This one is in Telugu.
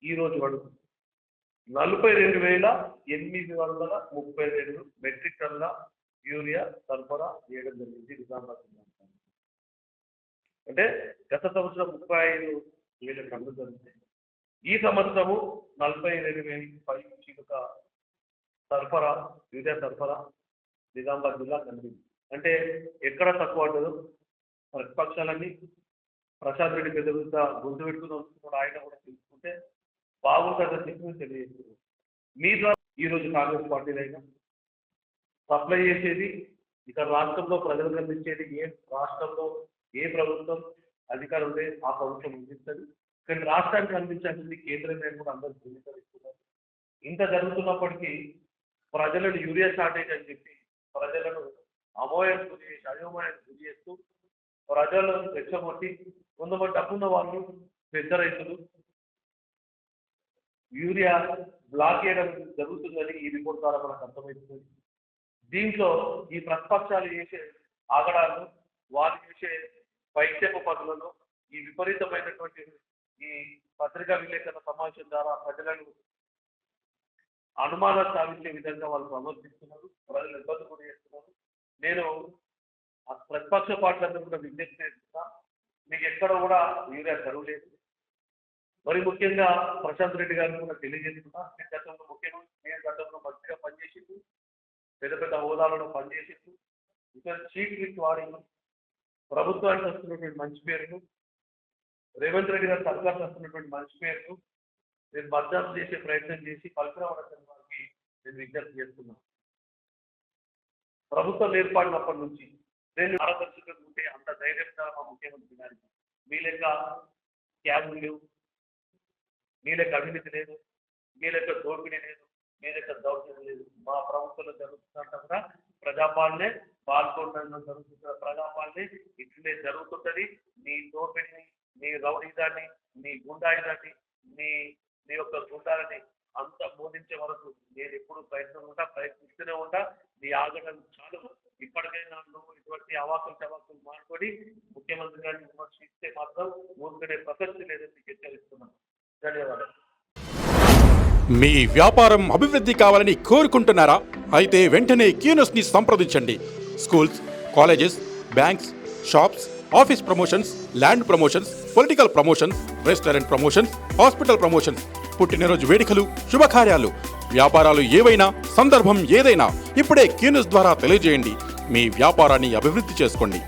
ఈ రోజు వరకు 42,832 మెట్రిక్ టన్నుల యూరియా సరఫరా చేయడం జరిగింది నిజామాబాద్ జిల్లా. అంటే గత సంవత్సరం 35,000 టన్నులు జరిగింది. ఈ సంవత్సరము 42,000 పై చిలుక సరఫరా యూరియా సరఫరా నిజామాబాద్ జిల్లా కలిగింది. అంటే ఎక్కడ తక్కువ ఉండదు. ప్రతిపక్షాలన్నీ ప్రశాంత్ రెడ్డి పెద్ద గొంతు పెట్టుకుని వస్తున్నాడు, ఆయన కూడా తెలుసుకుంటే బాగుంటుందని చెప్పి తెలియజేస్తున్నారు. మీ ద్వారా ఈరోజు కాంగ్రెస్ పార్టీలైనా సప్లై చేసేది ఇక్కడ రాష్ట్రంలో ప్రజలకు అందించేది రాష్ట్రంలో ఏ ప్రభుత్వం అధికారం ఉంటే ఆ ప్రభుత్వం అందిస్తుంది. కానీ రాష్ట్రానికి అందించాల్సింది కేంద్రమే కూడా అందరూ ధృవీకరిస్తున్నారు. ఇంత జరుగుతున్నప్పటికీ ప్రజలను యూరియా షార్టేజ్ అని చెప్పి ప్రజలను అయోమయానికి గురి చేస్తూ ప్రజలను రెచ్చగొట్టి కొంతమంది డబ్బున్న వాళ్ళు పెద్ద రైతులు యూరియా బ్లాక్ చేయడం జరుగుతుందని ఈ రిపోర్ట్ ద్వారా మనకు అర్థమవుతుంది. దీంట్లో ఈ ప్రతిపక్షాలు చేసే ఆగడాలు, వాళ్ళు చేసే వైద్యపు పనులను, ఈ విపరీతమైనటువంటి ఈ పత్రికా విలేకరుల సమావేశం ద్వారా ప్రజలను అనుమానాలు సాధించే విధంగా వాళ్ళు ప్రవర్తిస్తున్నారు, ప్రజలు ఇబ్బంది కూడా చేస్తున్నారు. నేను ప్రతిపక్ష పార్టీలందరూ కూడా విజ్ఞప్తి చేస్తున్నా, మీకు ఎక్కడ కూడా యూరియా కరువు లేదు. మరి ముఖ్యంగా ప్రశాంత్ రెడ్డి గారిని కూడా తెలియజేస్తున్నా, నేను గతంలో మంచిగా పనిచేసింది, పెద్ద పెద్ద హోదాలలో పనిచేసింది. ఇక్కడ చీట్ ట్రిక్ వాడి ప్రభుత్వానికి వస్తున్నటువంటి మంచి పేరును, రేవంత్ రెడ్డి గారి సర్కార్ వస్తున్నటువంటి మంచి పేరును నేను బద్నాం చేసే ప్రయత్నం చేసి కల్పనవరచని వారికి నేను విజ్ఞప్తి చేస్తున్నాను. ప్రభుత్వం ఏర్పడినప్పటి నుంచి నేను పారదర్శకంగా ఉంటే అంత ధైర్యంగా మా ముఖ్యమంత్రి గారికి మీ లెక్క క్యాబులు లేవు, మీ లెక్క అవినీతి లేదు, మీ లెక్క దోపిడీ లేదు, మీ లెక్క దౌర్జన్యం లేదు. మా ప్రభుత్వంలో జరుగుతున్నట్టు కూడా ప్రజాపాలనే పాల్గొనడం జరుగుతున్న ప్రజాపాలనే ఇట్లనే జరుగుతుంటది. నీ దోపిడిని, నీ రౌడీదాన్ని, నీ గుండాయిదాన్ని, నీ యొక్క గుండాలని అంత బోధించే వరకు నేను ఎప్పుడు ప్రయత్నిస్తూనే ఉంటా. నీ ఆగడం చాలు. ఇప్పటికైనా నువ్వు ఇటువంటి అవాకులు చవాకులు మాట్లాడి ముఖ్యమంత్రి గారిని విమర్శిస్తే మాత్రం ఊరుకునే ప్రసక్తి లేదని హెచ్చరిస్తున్నాను. ధన్యవాదాలు. మీ వ్యాపారం అభివృద్ధి కావాలని కోరుకుంటున్నారా? అయితే వెంటనే క్యూనస్ని సంప్రదించండి. Schools, colleges, banks, shops, office promotions, land promotions, political promotions, restaurant promotions, hospital promotions, పుట్టినరోజు వేడుకలు, శుభకార్యాలు, వ్యాపారాలు ఏవైనా, సందర్భం ఏదైనా ఇప్పుడే క్యూనస్ ద్వారా తెలియజేయండి. మీ వ్యాపారాన్ని అభివృద్ధి చేసుకోండి.